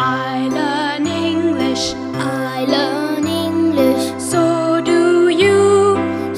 I learn English. I learn English. So do you.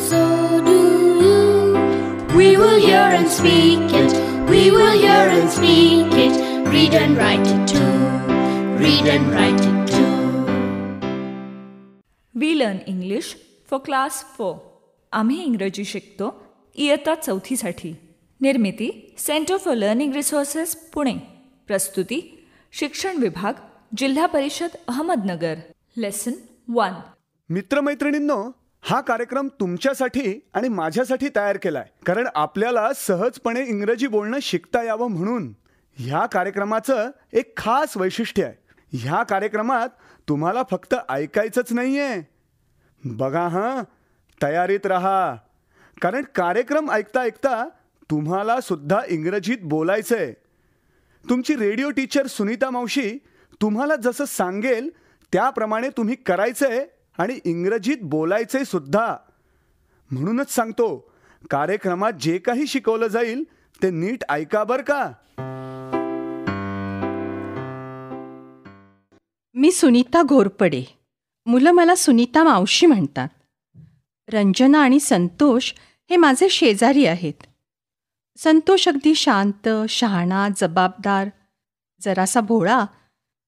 So do you. We will hear and speak it. We will hear and speak it. Read and write it too. Read and write it too. We learn English for class 4. आम्ही इंग्रजी शिकतो इयत्ता 4साठी. निर्मिती centre for learning resources Pune. प्रस्तुती शिक्षण विभाग, जिल्हा परिषद अहमदनगर. लेसन 1. मित्रमैत्रिणींनो, हा कार्यक्रम तुमच्यासाठी आणि माझ्यासाठी तयार केलाय, कारण आपल्याला सहजपणे इंग्रजी बोलणं शिकता यावं म्हणून. ह्या कार्यक्रमाचं एक खास वैशिष्ट्य आहे. ह्या कार्यक्रमात तुम्हाला फक्त ऐकायचंच नाहीये. बघा हां, तयारीत राहा, कारण कार्यक्रम ऐकता ऐकता तुम्हाला सुद्धा इंग्रजीत बोलायचंय. तुमची रेडिओ टीचर सुनीता मावशी तुम्हाला जसं सांगेल त्याप्रमाणे तुम्ही करायचंय आणि इंग्रजीत बोलायचंय सुद्धा. म्हणूनच सांगतो, कार्यक्रमात जे काही शिकवलं जाईल ते नीट ऐका बरं का. मी सुनीता घोरपडे. मुलं मला सुनीता मावशी म्हणतात. रंजना आणि संतोष हे माझे शेजारी आहेत. संतोष अगदी शांत, शहाणा, जबाबदार, जरासा भोळा,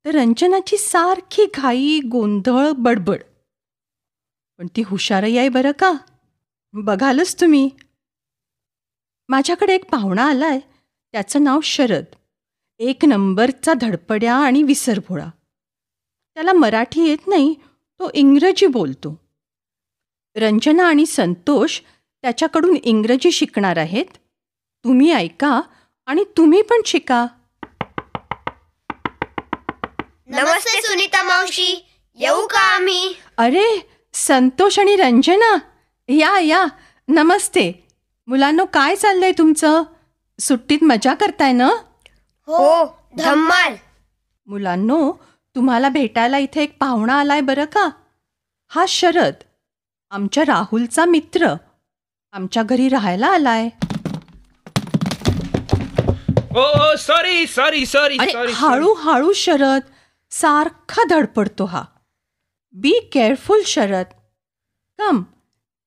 तर रंजनाची सारखी घाई, गोंधळ, बडबड. पण ती हुशारही आहे बरं का. बघालच तुम्ही. माझ्याकडे एक पाहुणा आलाय, त्याचं नाव शरद. 1 नंबरचा धडपड्या आणि विसरभोळा. त्याला मराठी येत नाही, तो इंग्रजी बोलतो. रंजना आणि संतोष त्याच्याकडून इंग्रजी शिकणार आहेत. तुम्ही ऐका आणि तुम्ही पण शिका. नमस्ते सुनीता मावशी, येऊ का आम्ही? अरे संतोष आणि रंजना, या या. नमस्ते. मुलांनो, काय चाललंय तुमचं? सुट्टीत मजा करताय ना? हो, धम्माल. मुलांनो, तुम्हाला भेटायला इथे एक पाहुणा आलाय बरं का. हा शरद, आमच्या राहुलचा मित्र, आमच्या घरी राहायला आलाय. सॉरी सॉरी सॉरी अरे सॉरी. हळूहळू शरद, सारखा धडपडतो हा. Be careful Sharad. Come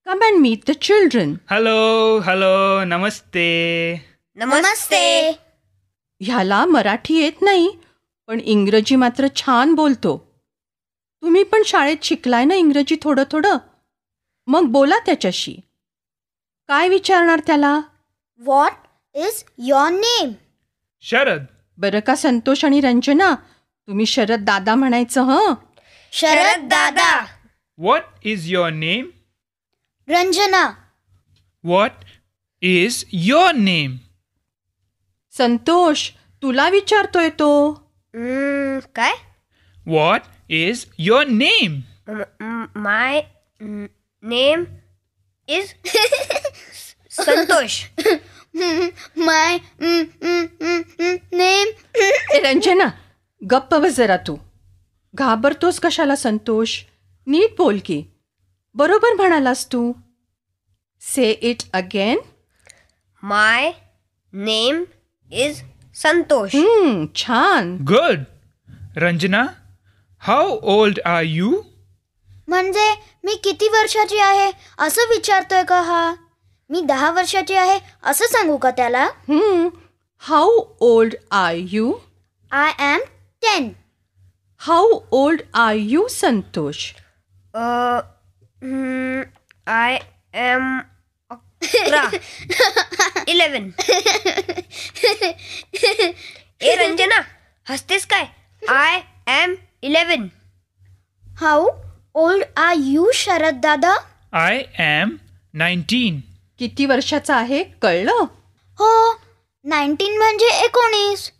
come and meet the children. Hello hello, नमस्ते. नमस्ते. ह्याला मराठी येत नाही, पण इंग्रजी मात्र छान बोलतो. तुम्ही पण शाळेत शिकलाय ना इंग्रजी थोडं थोडं. मग बोला त्याच्याशी. काय विचारणार त्याला? What is your name? Sharad. बरं का संतोष आणि रंजना, तुम्ही शरद दादा म्हणायचं हं. शरद दादा. What is your name? Ranjana. What is your name? Santosh, तुला विचारतोय तो. काय? What is your name? My name is Santosh. My name. Ranjana, गप्प बस जरा तू. घाबरतोस कशाला संतोष? नीट बोल की. बरोबर म्हणालास तू. Say it again. My name is Santosh. छान. Good. Ranjana, how old are you? म्हणजे मी किती वर्षाची आहे असं विचारतोय का हा? मी 10 वर्षाची आहे असं सांगू का त्याला? How old are you? I am 10. How old are you Santosh? I am 11. ए रंजना, हसतेस काय? I am 11. How old are you Sharad dada? I am 19. किती वर्षाचा आहे कळलं? हो, 19 म्हणजे 19.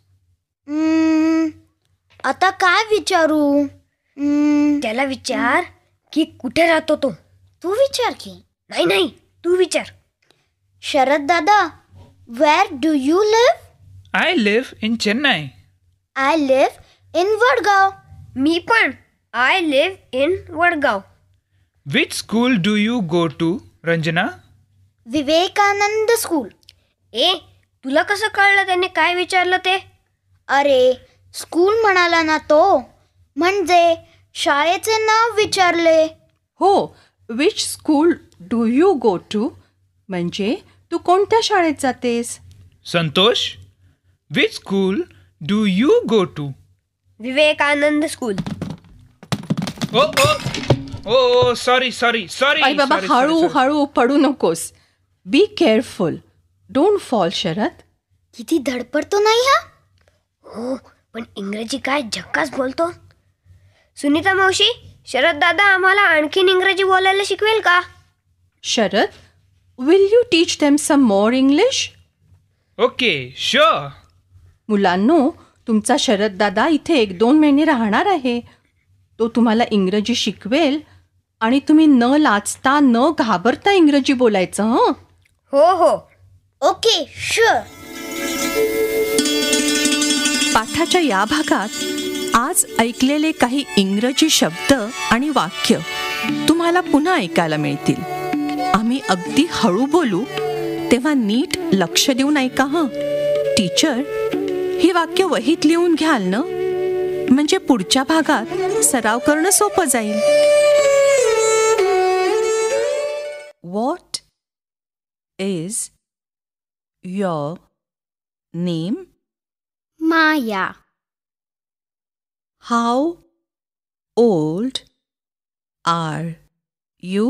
आता काय विचारू? त्याला विचार की कुठे राहतो तो. तू विचार की. नाही, तू विचार. Sharad dada, where do you live? I live in Chennai. I live in Vadgaon. मी पण. I live in Vadgaon. Which school do you go to, Ranjana? Vivekananda school. तुला कसं कळलं त्याने काय विचारलं ते? अरे, स्कूल म्हणाला ना तो, म्हणजे शाळेचे नाव विचारले. हो, which school do you go to म्हणजे तू कोणत्या शाळेत जातेस? Santosh, which school do you go to? Vivekananda school. Oh oh oh sorry sorry sorry. आई बाबा, हळू हळू पडू नकोस. Be careful, don't fall. Sharad, किती धडपडतो नाही हा. हो, पण इंग्रजी काय झक्कास बोलतो. सुनीता मावशी, शरद दादा आम्हाला आणखीन इंग्रजी बोलायला शिकवेल का? Sharad, will you teach them some more English? Okay, sure. मुलांनो, तुमचा शरद दादा इथे 1-2 महिने राहणार आहे. तो तुम्हाला इंग्रजी शिकवेल आणि तुम्ही न लाजता न घाबरता इंग्रजी बोलायचं. हं? हो हो, ओके, शुअर. पाठाच्या या भागात आज ऐकलेले काही इंग्रजी शब्द आणि वाक्य तुम्हाला पुन्हा ऐकायला मिळतील. आम्ही अगदी हळू बोलू, तेव्हा नीट लक्ष देऊन ऐका. हं. टीचर, ही वाक्य वहीत लिहून घ्याल ना, म्हणजे पुढच्या भागात सराव करणं सोपं जाईल. What is your name? Maya. How old are you?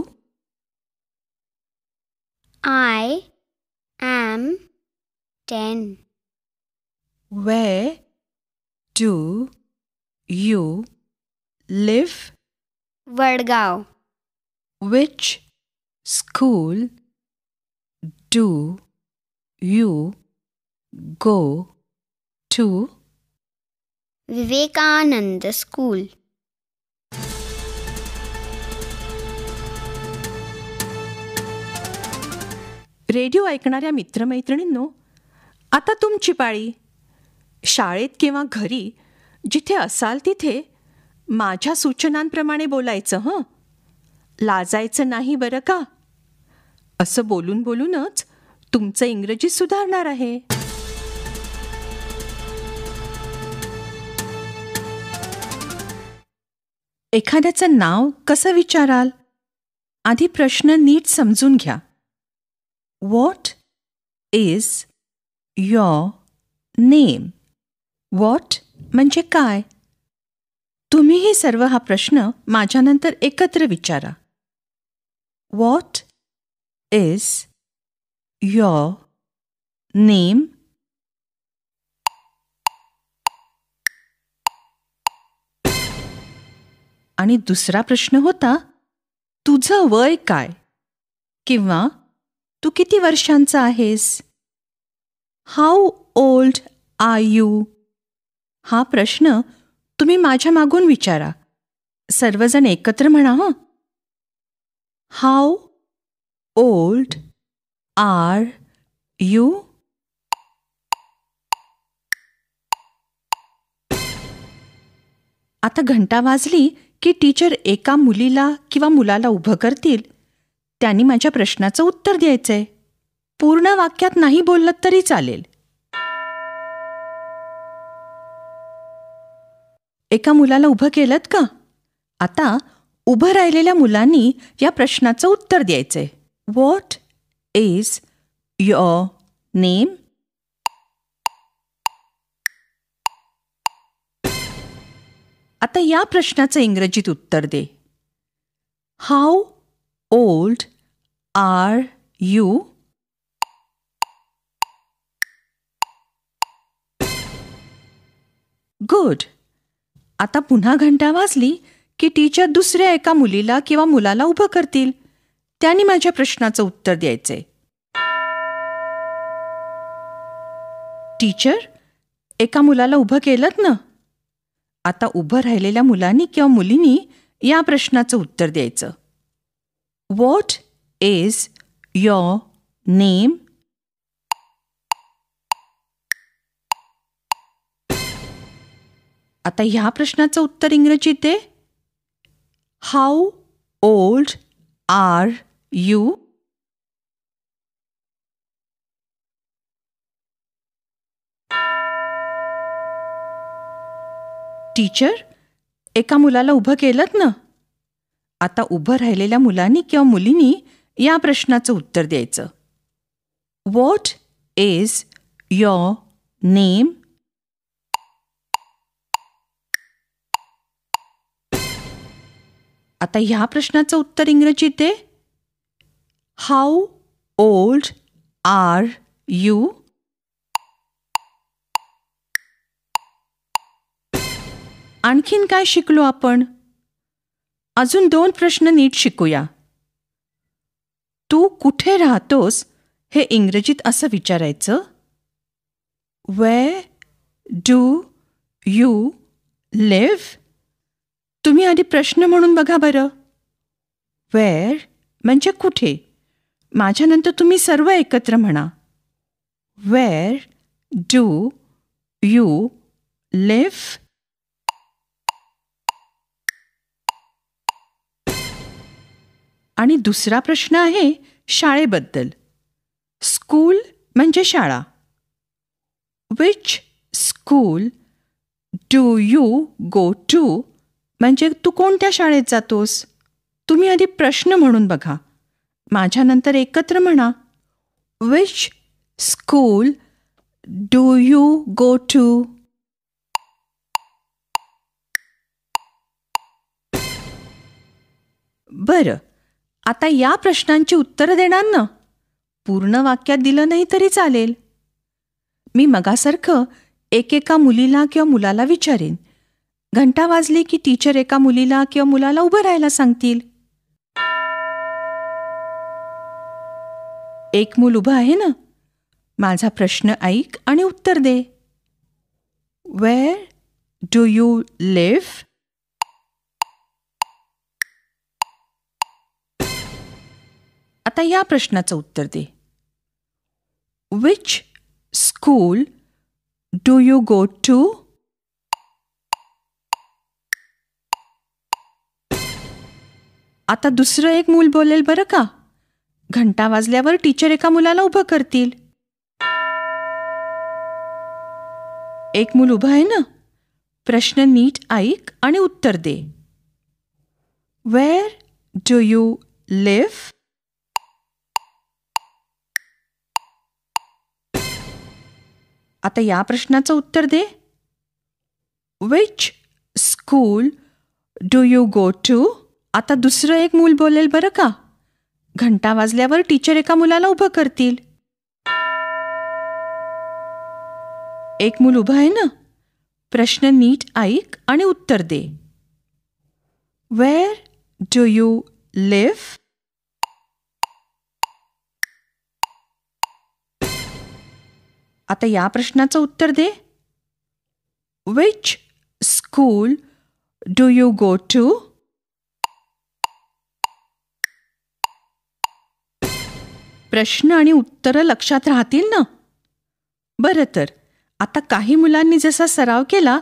I am 10. Where do you live? Vadgaon. Which school do you go to? Vivekanand school. Radio ऐकणाऱ्या मित्रमैत्रिणींनो, आता तुमची पाळी. शाळेत किंवा घरी जिथे असाल तिथे माझ्या सूचनांप्रमाणे बोलायचं. हं, लाजायचं नाही बरं का. असं बोलून बोलूनच तुमचं इंग्रजी सुधारणार आहे. एखाद्याचं नाव कसं विचाराल? आधी प्रश्न नीट समजून घ्या. What is your name? What म्हणजे काय? तुम्हीही सर्व हा प्रश्न माझ्यानंतर एकत्र विचारा. What is your name? आणि दुसरा प्रश्न होता, तुझं वय काय? किंवा तू किती वर्षांचा आहेस? How old are you? हा प्रश्न तुम्ही माझ्या मागून विचारा. सर्वजण एकत्र म्हणा. हं. How old are you? आता घंटा वाजली की टीचर एका मुलीला किंवा मुलाला उभं करतील. त्यांनी माझ्या प्रश्नाचं उत्तर द्यायचंय. पूर्ण वाक्यात नाही बोललं तरी चालेल. एका मुलाला उभं केलंत का? आता उभं राहिलेल्या मुलांनी या प्रश्नाचं उत्तर द्यायचंय. What is your name? आता या प्रश्नाचं इंग्रजीत उत्तर दे. How old are you? Good. आता पुन्हा घंटा वाजली की टीचर दुसऱ्या एका मुलीला किंवा मुलाला उभं करतील. त्यांनी माझ्या प्रश्नाचं उत्तर द्यायचंय. टीचर, एका मुलाला उभं केलंत ना. आता उभं राहिलेल्या मुलांनी किंवा मुलींनी या प्रश्नाचं उत्तर द्यायचं. What is your name? आता ह्या प्रश्नाचं उत्तर इंग्रजीत दे. How old are you? Teacher, एका मुलाला उभं केलं ना. आता उभं राहिलेल्या मुलांनी किंवा मुलींनी या प्रश्नाचं उत्तर द्यायचं. What is your name? आता ह्या प्रश्नाचं उत्तर इंग्रजीत आहे. How old are you? आणखीन काय शिकलो आपण? अजून 2 प्रश्न नीट शिकूया. तू कुठे राहतोस हे इंग्रजीत असं विचारायचं. Where do you live? तुम्ही आधी प्रश्न म्हणून बघा बरं. वेअर म्हणजे कुठे. माझ्यानंतर तुम्ही सर्व एकत्र म्हणा. Where do you live? आणि दुसरा प्रश्न आहे शाळेबद्दल. स्कूल म्हणजे शाळा. Which school do you go to म्हणजे तू कोणत्या शाळेत जातोस. तुम्ही आधी प्रश्न म्हणून बघा, माझ्यानंतर एकत्र म्हणा. Which school do you go to? बरं, आता या प्रश्नांची उत्तरं देणार ना. पूर्ण वाक्यात दिलं नाही तरी चालेल. मी मगासारखं एकेका मुलीला किंवा मुलाला विचारेन. घंटा वाजली की टीचर एका मुलीला किंवा मुलाला उभं राहायला सांगतील. एक मूल उभं आहे ना. माझा प्रश्न ऐक आणि उत्तर दे. Where do you live? आता या प्रश्नाचं उत्तर दे. Which school do you go to? आता दुसरं एक मूल बोलेल बरं का. घंटा वाजल्यावर टीचर एका मुलाला उभं करतील. एक मूल उभं आहे ना. प्रश्न नीट ऐक आणि उत्तर दे. Where do you live? आता या प्रश्नाचं उत्तर दे. Which school do you go to? आता दुसरं एक मूल बोलेल बरं का. घंटा वाजल्यावर टीचर एका मुलाला उभं करतील. एक मूल उभं आहे ना. प्रश्न नीट ऐक आणि उत्तर दे. Where do you live? आता या प्रश्नाचं उत्तर दे. Which school do you go to? प्रश्न आणि उत्तरं लक्षात राहतील ना. बरं, तर आता काही मुलांनी जसा सराव केला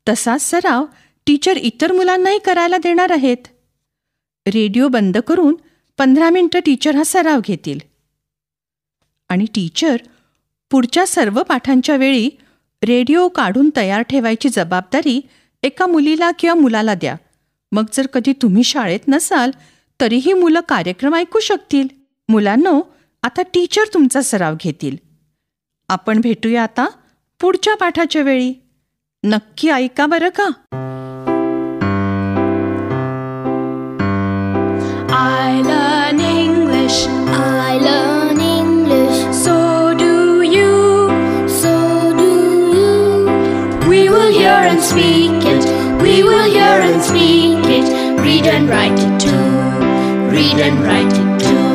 तसाच सराव टीचर इतर मुलांनाही करायला देणार आहेत. रेडिओ बंद करून 15 मिनिटं टीचर हा सराव घेतील. आणि टीचर पुढच्या सर्व पाठांच्या वेळी रेडिओ काढून तयार ठेवायची जबाबदारी एका मुलीला किंवा मुलाला द्या. मग जर कधी तुम्ही शाळेत नसाल तरीही मुलं कार्यक्रम ऐकू शकतील. मुलांनो, आता टीचर तुमचा सराव घेतील. आपण भेटूया आता पुढच्या पाठाच्या वेळी. नक्की ऐका बरं का. I learn English. I learn English. So do you. So do you. We will hear and speak it. We will hear and speak it. Read and write it too. Read and write it too.